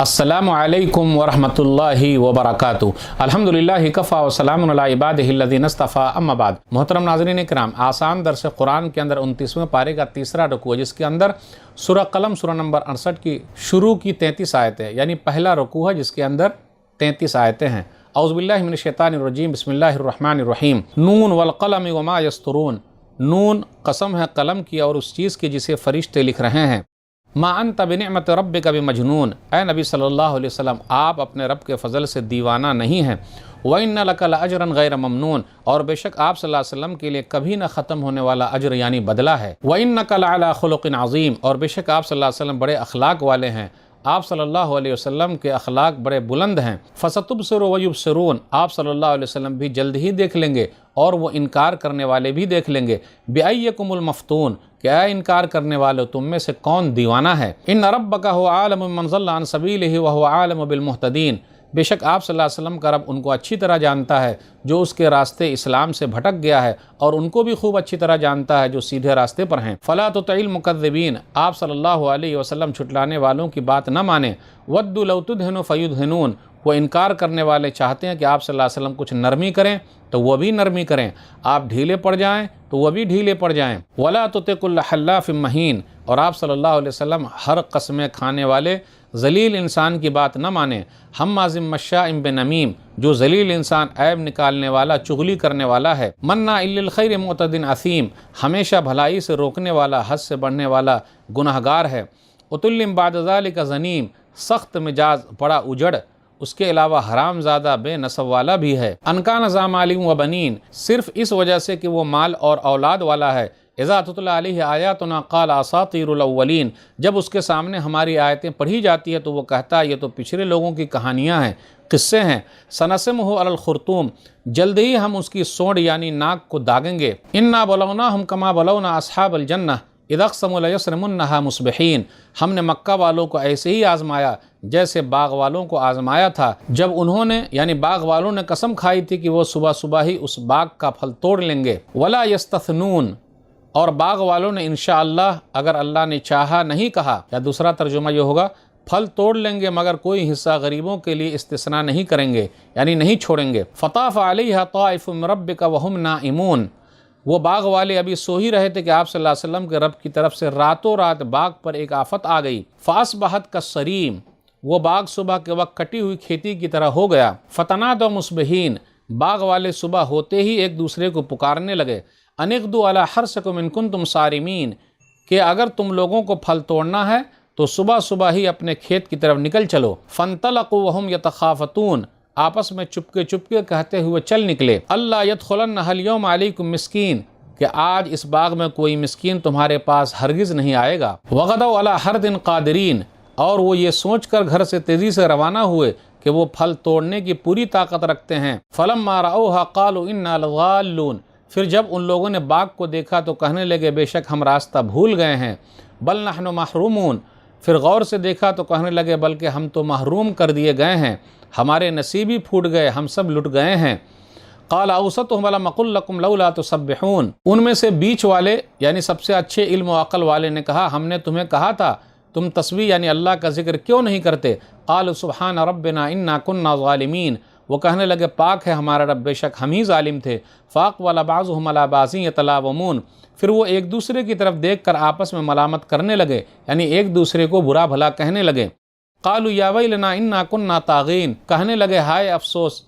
السلام علیکم ورحمۃ اللہ وبرکاتہ۔ الحمدللہ کفا وسلام علی عبادہ الذین اصطفیٰ، اما بعد۔ محترم ناظرین اکرام، آسان درس قرآن کے اندر 29ویں پارے کا تیسرا رکوع ہے، جس کے اندر سورہ قلم سورہ نمبر 68 کی شروع کی 33 آیتیں، یعنی پہلا رکوع ہے جس کے اندر 33 آیتیں ہیں۔ اعوذ باللہ من الشیطان الرجیم، بسم اللہ الرحمن الرحیم۔ نون والقلم وما یسطرون، نون قسم ہے قلم کی اور اس چیز کی جسے فرشتے لکھ رہے ہیں۔ ما انت بنعمت ربک بمجنون، اے نبی صلی اللہ علیہ وسلم آپ اپنے رب کے فضل سے دیوانہ نہیں ہیں۔ وَإِنَّ لَكَ لَأَجْرًا غَيْرَ مَمْنُونَ، اور بے شک آپ صلی اللہ علیہ وسلم کے لیے کبھی نہ ختم ہونے والا اجر یعنی بدلہ ہے۔ وَإِنَّكَ لَعَلَىٰ خُلُقٍ عَظِيمٍ، اور بے شک آپ صلی اللہ علیہ وسلم بڑے اخلاق والے ہیں، آپ صلی اللہ علیہ وسلم کے اخلاق بڑے بلند ہیں۔ فَسَتُبْصِرُ وَيُبْصِرُونَ، آپ صلی اللہ علیہ وسلم بھی جلد ہی دیکھ لیں گے اور وہ انکار کرنے والے بھی دیکھ لیں گے۔ بِأَيِّكُمُ الْمَفْتُونُ، کہ اے انکار کرنے والے تم میں سے کون دیوانہ ہے۔ ان ربک هو عالم بمن ضل عن سبیلہ وهو عالم بالمہتدین، بے شک آپ صلی اللہ علیہ وسلم کا رب ان کو اچھی طرح جانتا ہے جو اس کے راستے اسلام سے بھٹک گیا ہے، اور ان کو بھی خوب اچھی طرح جانتا ہے جو سیدھے راستے پر ہیں۔ فلا تطع المکذبین، آپ صلی اللہ علیہ وسلم چھٹلانے والوں کی بات نہ مانیں۔ ودوا لو تدہن فیدہنون، وہ انکار کرنے والے چاہتے ہیں کہ آپ صلی اللہ علیہ وسلم کچھ نرمی کریں تو وہ بھی نرمی کریں، آپ ڈھیلے پڑ جائیں تو وہ بھی ڈھیلے پڑ جائیں۔ ولا تطع کل حلاف مہین، اور آپ صلی اللہ علیہ وسلم ہر قسمیں کھانے والے ذلیل انسان کی بات نہ مانیں۔ ہماز مشاء بنمیم، جو ذلیل انسان عیب نکالنے والا چغلی کرنے والا ہے۔ مناع للخیر معتد اثیم، ہمیشہ بھلائی سے روکنے والا حد سے بڑھنے والا گنہگار ہے۔ عتل بعد ذلک زنیم، سخت مزاج بڑا اجڑ، اس کے علاوہ حرام زادہ بے نسب والا بھی ہے۔ ان کان ذا مال و بنین، صرف اس وجہ سے کہ وہ مال اور اولاد والا ہے۔ اذا تتلی علیہ آیاتنا قال اساطیر الاولین، جب اس کے سامنے ہماری آیتیں پڑھی جاتی ہے تو وہ کہتا ہے یہ تو پچھلے لوگوں کی کہانیاں ہیں، قصے ہیں۔ سنسمہ علی الخرطوم، جلد ہی ہم اس کی سونڈ یعنی ناک کو داغیں گے۔ انا بلوناہم کما بلونا اصحاب الجنہ اذا اقسموا لیصرمنها مصبحین، ہم نے مکہ والوں کو ایسے ہی آزمایا جیسے باغ والوں کو آزمایا تھا جب انہوں نے یعنی باغ والوں نے قسم کھائی تھی کہ وہ صبح صبح ہی اس باغ کا پھل توڑ لیں گے۔ ولا یستثنون، اور باغ والوں نے انشاءاللہ اگر اللہ نے چاہا نہیں کہا، یا دوسرا ترجمہ یہ ہوگا پھل توڑ لیں گے مگر کوئی حصہ غریبوں کے لیے استثناء نہیں کریں گے، یعنی نہیں چھوڑیں گے۔ فطاف علیہا طائف من ربک وہم نائمون، وہ باغ والے ابھی سو ہی رہے تھے کہ آپ صلی اللہ علیہ وسلم کے رب کی طرف سے راتوں رات باغ پر ایک آفت آ گئی۔ فاصبحت کالصریم، وہ باغ صبح کے وقت کٹی ہوئی کھیتی کی طرح ہو گیا۔ فتنادوا مصبحین، باغ والے صبح ہوتے ہی ایک دوسرے کو پکارنے لگے۔ ان اغدوا علی حرثکم ان کنتم صارمین، کہ اگر تم لوگوں کو پھل توڑنا ہے تو صبح صبح ہی اپنے کھیت کی طرف نکل چلو۔ فانطلقوا وهم یتخافتون، آپس میں چپکے چپکے کہتے ہوئے چل نکلے۔ اللہ یدخلنہ اليوم علیکم مسکین، کہ آج اس باغ میں کوئی مسکین تمہارے پاس ہرگز نہیں آئے گا۔ وغدوا علی حرد قادرین، اور وہ یہ سوچ کر گھر سے تیزی سے روانہ ہوئے کہ وہ پھل توڑنے کی پوری طاقت رکھتے ہیں۔ فلما رأوها قالوا انا لضالون، پھر جب ان لوگوں نے باغ کو دیکھا تو کہنے لگے بے شک ہم راستہ بھول گئے ہیں۔ بل نحن محرومون، پھر غور سے دیکھا تو کہنے لگے بلکہ ہم تو محروم کر دیے گئے ہیں، ہمارے نصیب ہی پھوٹ گئے، ہم سب لٹ گئے ہیں۔ قال اوسطهم الم اقل لكم لولا تسبحون، ان میں سے بیچ والے یعنی سب سے اچھے علم و عقل والے نے کہا ہم نے تمہیں کہا تھا تم تسبیح یعنی اللہ کا ذکر کیوں نہیں کرتے۔ قالوا سبحان ربنا انا كنا ظالمین، وہ کہنے لگے پاک ہے ہمارا رب، بے شک ہم ہی ظالم تھے۔ فاقبل بعضهم على بعض يتلاومون، پھر وہ ایک دوسرے کی طرف دیکھ کر آپس میں ملامت کرنے لگے، یعنی ایک دوسرے کو برا بھلا کہنے لگے۔ قالوا یا ویلنا انا كنا طاغین، کہنے لگے ہائے افسوس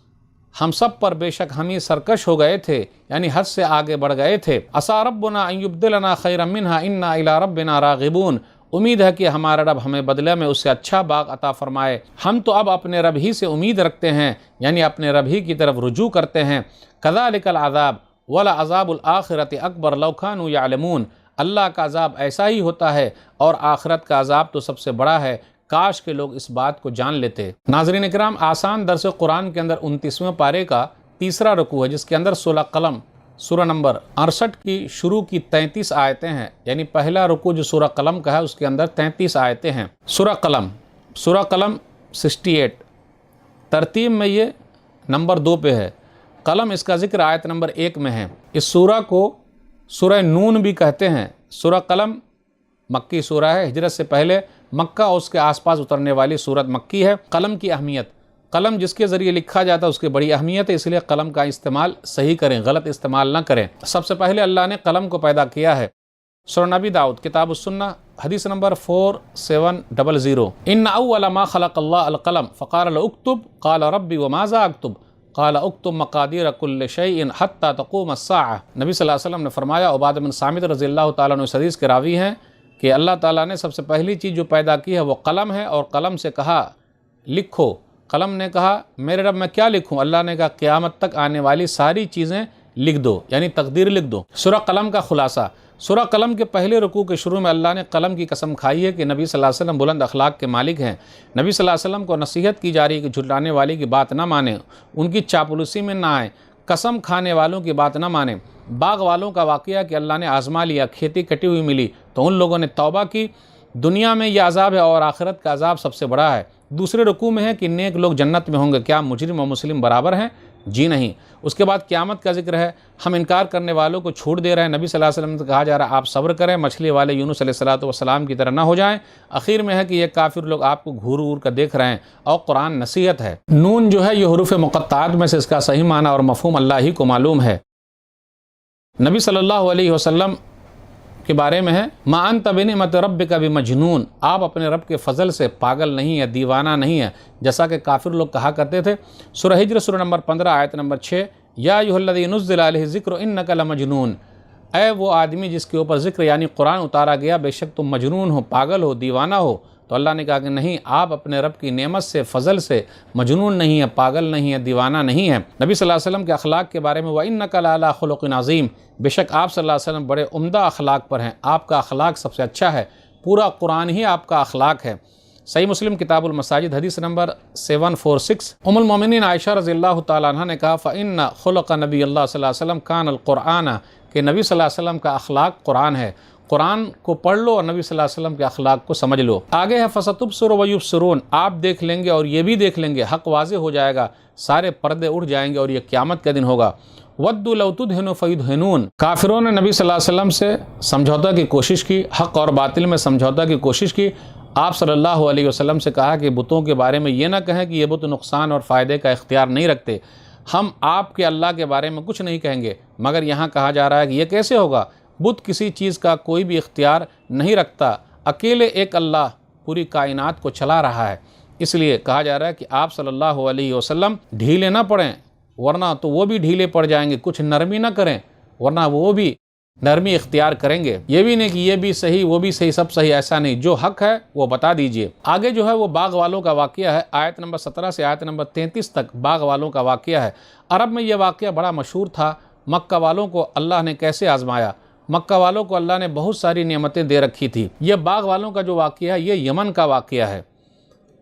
ہم سب پر، بے شک ہم ہی سرکش ہو گئے تھے، یعنی حد سے آگے بڑھ گئے تھے۔ عسى ربنا ان يبدلنا خيرا منها انا الى ربنا راغبون، امید ہے کہ ہمارا رب ہمیں بدلے میں اس سے اچھا باغ عطا فرمائے، ہم تو اب اپنے رب ہی سے امید رکھتے ہیں، یعنی اپنے رب ہی کی طرف رجوع کرتے ہیں۔ كذلك العذاب ولعذاب الآخرة اکبر لو كانوا يعلمون، اللہ کا عذاب ایسا ہی ہوتا ہے اور آخرت کا عذاب تو سب سے بڑا ہے، کاش کہ لوگ اس بات کو جان لیتے۔ ناظرین اکرام، آسان درس قرآن کے اندر 29ویں پارے کا تیسرا رکوع ہے جس کے اندر سورہ قلم سورہ نمبر 68 کی شروع کی 33 آیتیں ہیں، یعنی پہلا رکوع جو سورہ قلم کا ہے اس کے اندر 33 آیتیں ہیں۔ سورہ قلم 68، ترتیب میں یہ نمبر 2 پہ ہے، قلم اس کا ذکر آیت نمبر 1 میں ہے۔ اس سورہ کو سورہ نون بھی کہتے ہیں۔ سورہ قلم مکی سورہ ہے، ہجرت سے پہلے مکہ اور اس کے آس پاس اترنے والی سورت مکی ہے۔ قلم کی اہمیت، قلم جس کے ذریعے لکھا جاتا ہے اس کی بڑی اہمیت ہے، اس لیے قلم کا استعمال صحیح کریں، غلط استعمال نہ کریں۔ سب سے پہلے اللہ نے قلم کو پیدا کیا ہے۔ سورہ نبی داؤد کتاب السنہ حدیث نمبر 4700، ان اول ما خلق اللہ القلم فقال له اکتب قال ربی وماذا اکتب قال اکتب مقادیر کل شیء حتی تقوم الساعہ۔ نبی صلی اللہ علیہ وسلم نے فرمایا، عبادہ بن صامت رضی اللہ تعالیٰ عنہ اس حدیث کے راوی ہیں کہ اللہ تعالیٰ نے سب سے پہلی چیز جو پیدا کی ہے وہ قلم ہے، اور قلم سے کہا لکھو۔ قلم نے کہا میرے رب میں کیا لکھوں؟ اللہ نے کہا قیامت تک آنے والی ساری چیزیں لکھ دو، یعنی تقدیر لکھ دو۔ سورہ قلم کا خلاصہ، سورہ قلم کے پہلے رکوع کے شروع میں اللہ نے قلم کی قسم کھائی ہے کہ نبی صلی اللہ علیہ وسلم بلند اخلاق کے مالک ہیں۔ نبی صلی اللہ علیہ وسلم کو نصیحت کی جا رہی ہے کہ جھٹلانے والے کی بات نہ مانیں، ان کی چاپلوسی میں نہ آئیں، قسم کھانے والوں کی بات نہ مانیں۔ باغ والوں کا واقعہ کہ اللہ نے آزما لیا، کھیتی کٹی ہوئی ملی تو ان لوگوں نے توبہ کی۔ دنیا میں یہ عذاب ہے اور آخرت کا عذاب سب سے بڑا ہے۔ دوسرے رکوع میں ہے کہ نیک لوگ جنت میں ہوں گے، کیا مجرم و مسلم برابر ہیں؟ جی نہیں۔ اس کے بعد قیامت کا ذکر ہے، ہم انکار کرنے والوں کو چھوڑ دے رہے ہیں۔ نبی صلی اللہ علیہ وسلم سے کہا جا رہا ہے آپ صبر کریں، مچھلی والے یونس علیہ السلام کی طرح نہ ہو جائیں۔ اخیر میں ہے کہ یہ کافر لوگ آپ کو گھور گھور کر دیکھ رہے ہیں، اور قرآن نصیحت ہے۔ نون جو ہے یہ حروف مقطعات میں سے، اس کا صحیح معنی اور مفہوم اللہ ہی کو معلوم ہے۔ نبی صلی اللہ علیہ وسلم کے بارے میں ہے، ما انت بنعمت ربک بمجنون، آپ اپنے رب کے فضل سے پاگل نہیں ہے، دیوانہ نہیں ہے، جیسا کہ کافر لوگ کہا کرتے تھے۔ سورہ ہجر سورہ نمبر 15 آیت نمبر 6، یا ایھا الذی نزل علیہ الذکر انک لمجنون، اے وہ آدمی جس کے اوپر ذکر یعنی قرآن اتارا گیا، بے شک تم مجنون ہو، پاگل ہو، دیوانہ ہو۔ تو اللہ نے کہا کہ نہیں، آپ اپنے رب کی نعمت سے، فضل سے مجنون نہیں ہے، پاگل نہیں ہے، دیوانہ نہیں ہے۔ نبی صلی اللہ علیہ وسلم کے اخلاق کے بارے میں وَإِنَّكَ لَعَلَىٰ خُلُقٍ عَظِيمٍ، بے شک آپ صلی اللہ علیہ وسلم بڑے عمدہ اخلاق پر ہیں، آپ کا اخلاق سب سے اچھا ہے، پورا قرآن ہی آپ کا اخلاق ہے۔ صحیح مسلم کتاب المساجد حدیث نمبر 746، ام المومنین عائشہ رضی اللہ تعالیٰ عنہ نے کہا فَإِنَّ خُلُقَ نبی اللہ صلی اللہ علیہ وسلم كَانَ الْقُرْآنَ، کہ نبی صلی اللہ علیہ وسلم کا اخلاق قرآن ہے۔ قرآن کو پڑھ لو اور نبی صلی اللہ علیہ وسلم کے اخلاق کو سمجھ لو۔ آگے ہے فَسَتُبْصِرُ وَيُبْصِرُونَ، آپ دیکھ لیں گے اور یہ بھی دیکھ لیں گے، حق واضح ہو جائے گا، سارے پردے اٹھ جائیں گے اور یہ قیامت کا دن ہوگا۔ وَدُّوا لَوْ تُدْهِنُ فَيُدْهِنُونَ، کافروں نے نبی صلی اللہ علیہ وسلم سے سمجھوتا کی کوشش کی، حق اور باطل میں سمجھوتا کی کوشش کی۔ آپ صلی اللہ علیہ وسلم سے کہا کہ بتوں کے بارے میں یہ نہ کہیں کہ یہ بت نقصان اور فائدے کا اختیار نہیں رکھتے، ہم آپ کے اللہ کے بارے میں کچھ نہیں کہیں گے، مگر یہاں کہا جا رہا ہے کہ یہ کیسے ہوگا؟ بت کسی چیز کا کوئی بھی اختیار نہیں رکھتا، اکیلے ایک اللہ پوری کائنات کو چلا رہا ہے۔ اس لیے کہا جا رہا ہے کہ آپ صلی اللہ علیہ وسلم ڈھیلے نہ پڑیں، ورنہ تو وہ بھی ڈھیلے پڑ جائیں گے، کچھ نرمی نہ کریں ورنہ وہ بھی نرمی اختیار کریں گے۔ یہ بھی نہیں کہ یہ بھی صحیح وہ بھی صحیح، سب صحیح، ایسا نہیں، جو حق ہے وہ بتا دیجئے۔ آگے جو ہے وہ باغ والوں کا واقعہ ہے، آیت نمبر 17 سے آیت نمبر 33 تک باغ والوں کا واقعہ ہے۔ عرب میں یہ واقعہ بڑا مشہور تھا، مکہ والوں کو اللہ نے کیسے آزمایا، مکہ والوں کو اللہ نے بہت ساری نعمتیں دے رکھی تھی۔ یہ باغ والوں کا جو واقعہ ہے یہ یمن کا واقعہ ہے۔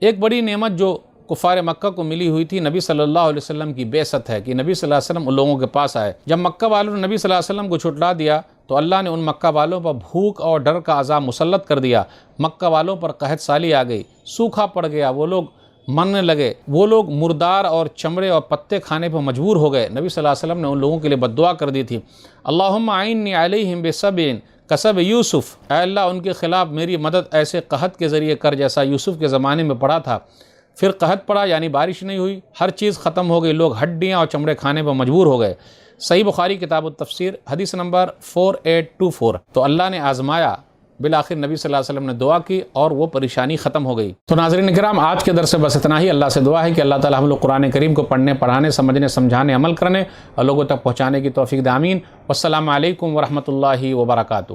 ایک بڑی نعمت جو کفار مکہ کو ملی ہوئی تھی نبی صلی اللہ علیہ وسلم کی بعثت ہے، کہ نبی صلی اللہ علیہ وسلم ان لوگوں کے پاس آئے۔ جب مکہ والوں نے نبی صلی اللہ علیہ وسلم کو چھٹلا دیا تو اللہ نے ان مکہ والوں پر بھوک اور ڈر کا عذاب مسلط کر دیا، مکہ والوں پر قحط سالی آ گئی، سوکھا پڑ گیا، وہ لوگ مرنے لگے، وہ لوگ مردار اور چمڑے اور پتے کھانے پر مجبور ہو گئے۔ نبی صلی اللہ علیہ وسلم نے ان لوگوں کے لیے بد دعا کر دی تھی، اللہم اعنی علیہم بصبر کصبر یوسف، اے اللہ ان کے خلاف میری مدد ایسے قحط کے ذریعے کر جیسا یوسف کے زمانے میں پڑا تھا۔ پھر قحط پڑا یعنی بارش نہیں ہوئی، ہر چیز ختم ہو گئی، لوگ ہڈیاں اور چمڑے کھانے پر مجبور ہو گئے۔ صحیح بخاری کتاب التفسیر حدیث نمبر 4824، تو اللہ نے آزمایا، بالآخر نبی صلی اللہ علیہ وسلم نے دعا کی اور وہ پریشانی ختم ہو گئی۔ تو ناظرین کرام، آج کے درس سے بس اتنا ہی۔ اللہ سے دعا ہے کہ اللہ تعالی ہم لوگ قرآن کریم کو پڑھنے، پڑھانے، سمجھنے، سمجھانے، عمل کرنے اور لوگوں تک پہنچانے کی توفیق دے، آمین۔ والسلام علیکم ورحمۃ اللہ وبرکاتہ۔